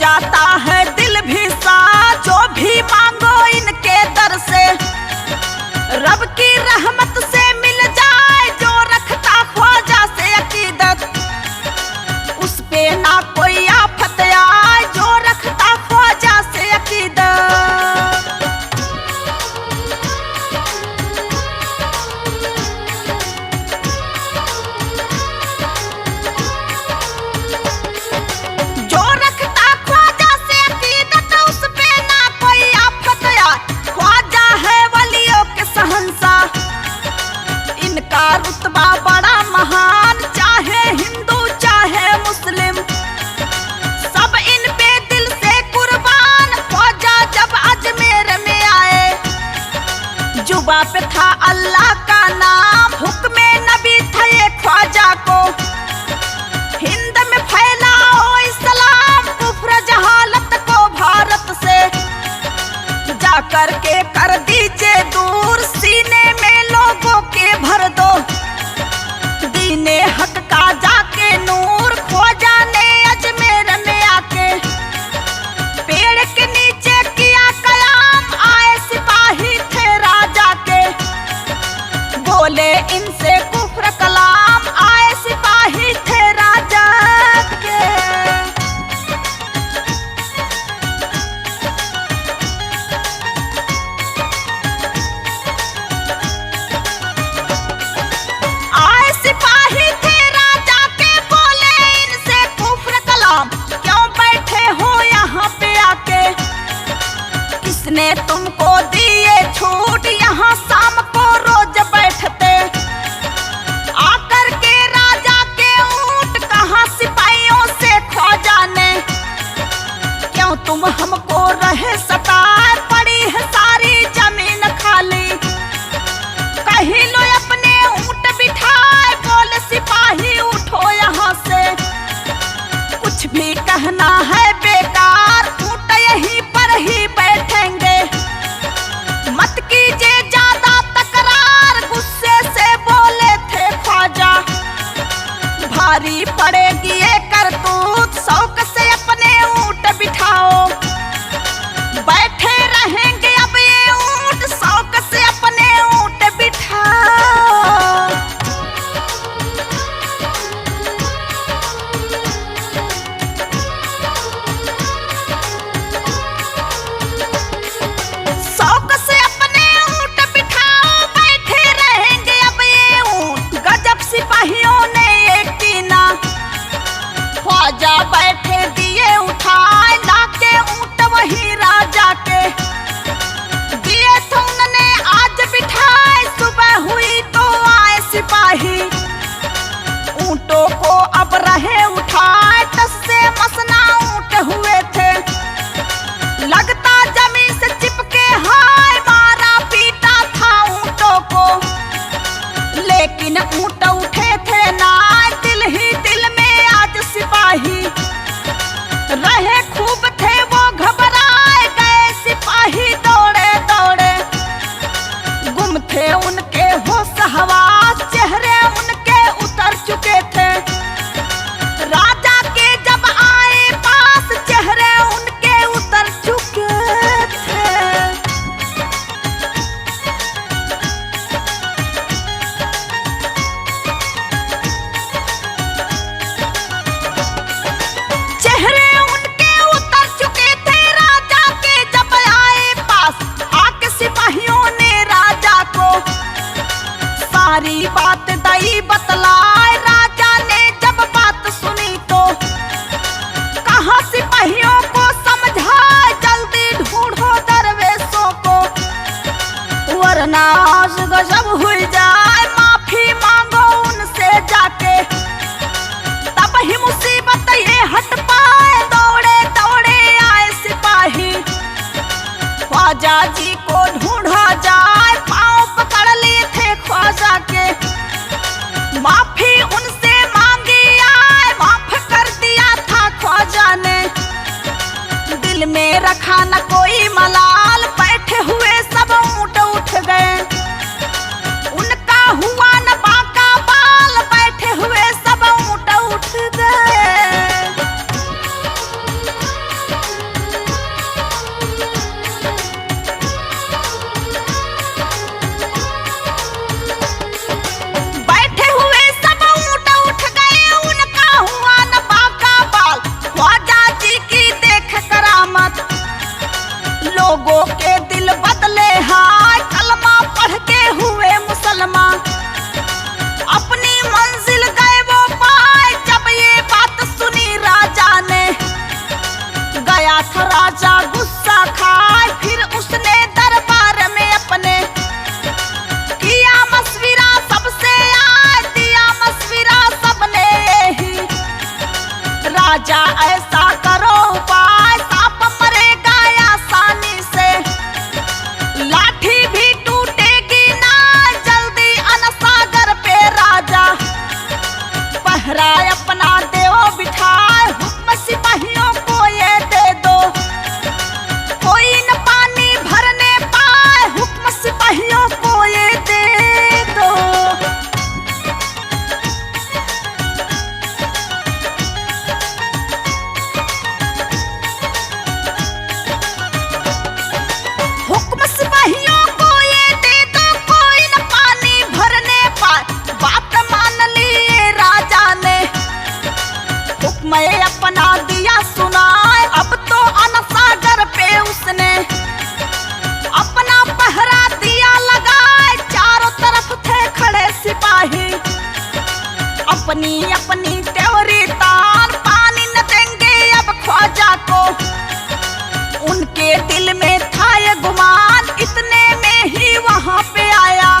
जाता है दिल भी साफ, जो भी मांगो इनके दर से। रब की रहमत से मिल जाए जो रखता ख्वाजा से अकीदत, उस पे ना कोई आफत आए जो रखता ख्वाजा से अकीदत। जो रखता ख्वाजा से अकीदत, उस पे ना कोई आफत आए। ख्वाजा है वलियों के शहंशाह, इनका रुतबा बड़ा महान, चाहे हिंदू चाहे मुस्लिम, सब इन पे दिल से कुर्बान। ख्वाजा जब अजमेर में आए, जुबा पे था अल्लाह का नाम, हुक्म नबी था ये ख्वाजा को। हिंद में फैलाओ इस्लाम, कुफ्र जहालत को भारत से। जा कर के कर दीजिए दूर, सीने में लोगों के भर दो दीने हक का जाके नूर। ख्वाजा ने अजमेर में आके पेड़ के नीचे किया कयाम, आए सिपाही थे राजा के, बोले इनसे कुफ्र कलाम, आए सिपाही थे राजा के। आए सिपाही थे राजा के, बोले इनसे कुफ्र कलाम, क्यों बैठे हो यहाँ पे आके, किसने तुमको दिए छूट, यहाँ शाम को रोज बैठते। आकर के राजा के ऊंट, कहाँ सिपाहियों से ख्वाजा ने, क्यों तुम हमको रहे सताए, पड़ी है सारी जमीन खाली, कहीं लो अपने ऊंट बिठाए। बोले सिपाही उठो यहाँ से, कुछ भी कहना है बेकार, ऊंट यहीं पर ही बैठेंगे, मत कीजिए ज्यादा तकरार। गुस्से से बोले थे ख्वाजा, भारी पड़ेगी ये करतूत, शौक से अपने ऊंट बिठाओ, बैठे रहेंगे अब ये ऊंट, शौक से अपने ऊंट बिठाओ। शौक से अपने ऊंट बिठाओ, बैठे रहेंगे अब ये ऊंट। गजब सिपाहियों ने ये कीना, ख्वाजा बैठे दिए उठाए, लाके ऊंट वही राजा के दिए थे उन्होंने आज बिठाए। सुबह हुई तो आए सिपाही, ऊंटों को अब रहे उठाए, टस से मसना ऊंट हुए थे, लगता जमीन से चिपके हाय, मारा पीटा था ऊंटों को, लेकिन ऊंट उठे थे ना, दिल ही दिल में आज सिपाही रहे खूब थे वो घबराए गए। सिपाही दौड़े दौड़े, गुम थे उनके होश हवास, चेहरे उनके उतर चुके थे। राजा के जब आए पास, चेहरे उनके उतर चुके थे। चेहरे उनके उतर चुके थे, राजा के जब आए पास, आके सिपाहियों ने राजा को सारी बात दई बतलाए। राजा ने जब बात सुनी तो कहा सिपाहियों को समझाए, जल्दी ढूंढो दरवेशों को, वरना आज गजब हुई जाए। माफी मांगो उनसे जाके, तब ही मुसीबत ये हट पाए। दौड़े दौड़े आए सिपाही, ख्वाजा जी को ढूंढा जाए, पाँव पकड़ लिए थे ख्वाजा के, माफी उनसे मांगी आए, माफ कर दिया था ख्वाजा ने, दिल में रखा न कोई मलाल, बैठे हुए सब ऊंट उठ गए, उनका हुआ न बाका बाल, बैठे हुए सब ऊंट उठ गए। का दिया सुनाए। अब तो अनसागर पे उसने अपना पहरा दिया लगाए। चारों तरफ थे खड़े सिपाही, अपनी अपनी त्योरी तान। पानी न देंगे अब ख्वाजा को, उनके दिल में था ये गुमान। इतने में ही वहां पे आया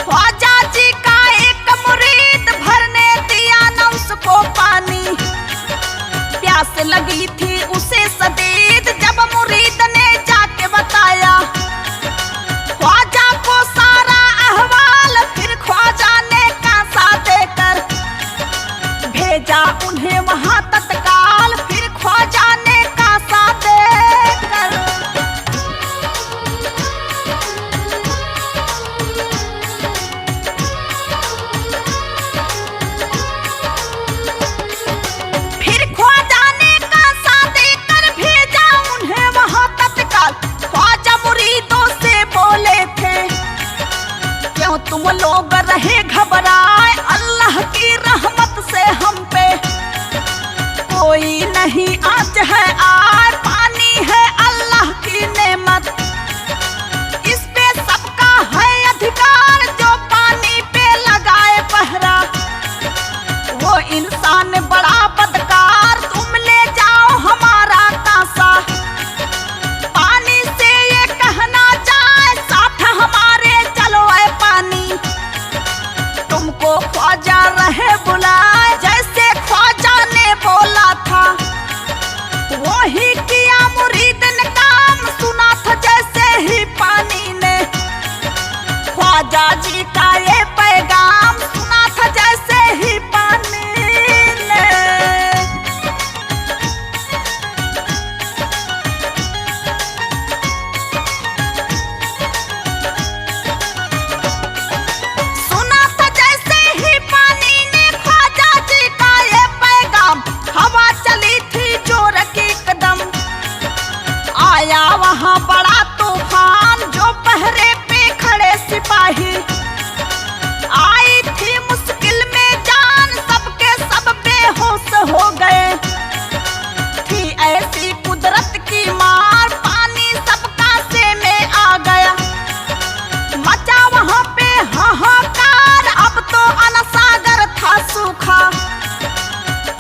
ख्वाजा जी का एक मुरीद, भरने दिया न उसको पानी। प्यास लगी थी उसे सदीद, जब मुरीद ने जाके बताया ख्वाजा को सारा अहवाल। फिर ख्वाजा ने कांसा देकर भेजा उन्हें वहां तत्काल। फिर ख्वाजा ने कांसा देकर फिर ख्वाजा ने कांसा देकर भेजा उन्हें वहां तत्काल। ख्वाजा मुरीदों से बोले थे क्यों तुम लोग रहे घबराए। अल्लाह की रहमत से हम पे कोई नहीं आँच है आए। पानी है अल्लाह की नेमत, इस पे सबका है अधिकार। जो पानी पे लगाए पहरा वो इंसान बड़ा बदकार। तुम ले जाओ हमारा कांसा, पानी से ये कहना जाए साथ हमारे चलो ऐ पानी। तुमको ख्वाजा रहे बुलाए, जैसे ख्वाजा ने बोला था वही किया मुरीद ने काम। सुना था जैसे ही पानी ने ख्वाजा जी का ये पैगाम। सुना था जैसे ही पानी ने सुना था जैसे ही पानी ने ख्वाजा जी का ये पैगाम। हवा चली थी जोर की कदम, आया वहां बड़ा तूफान। जो पहरे पे खड़े सिपाही आई थी मुश्किल में जान। सबके सब बेहोश हो गए, थी ऐसी कुदरत की मार। पानी सब कांसे में आ गया, मचा वहां पे हाहाकार। अब तो अनसागर था सूखा,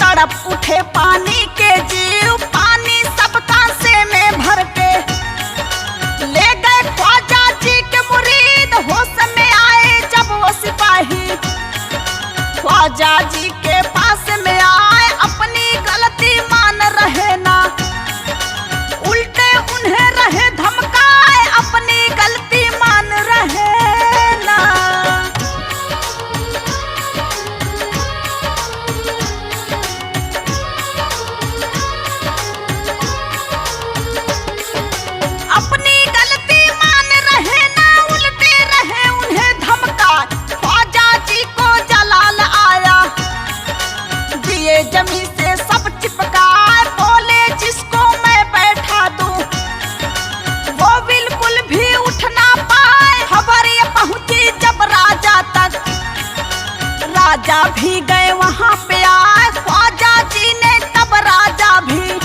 तड़प उठे पानी के जीव। पानी सब कांसे में भर के ले गए ख्वाजा जी के मुरीद। होश में आए जब वो सिपाही ख्वाजा जी के पास में आए। अपनी गलती मान रहे ना, उल्टे उन्हें रहे धमकाए। अपनी गलती मान रहे ना। अपनी गलती मान रहे ना, उल्टे रहे उन्हें धमकाए। ख्वाजा जी को जलाल आया, दिए जमी से सब चिपकाए। बोले जिसको मैं बैठा दूं वो बिल्कुल भी उठ ना पाए। खबर ये पहुंची जब राजा तक, राजा भी गए वहां पे आए। ख्वाजा जी ने तब राजा भी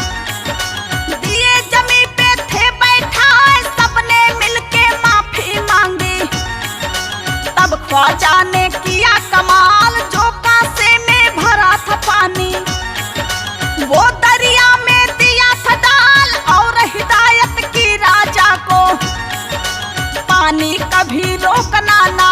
दिए जमी पे थे बैठाए। सबने मिलके माफी मांगी, तब ख्वाजा ने किया कमाल। जो कांसे में भरा था पानी वो दरिया में दिया था डाल। और हिदायत की राजा को पानी कभी रोकना ना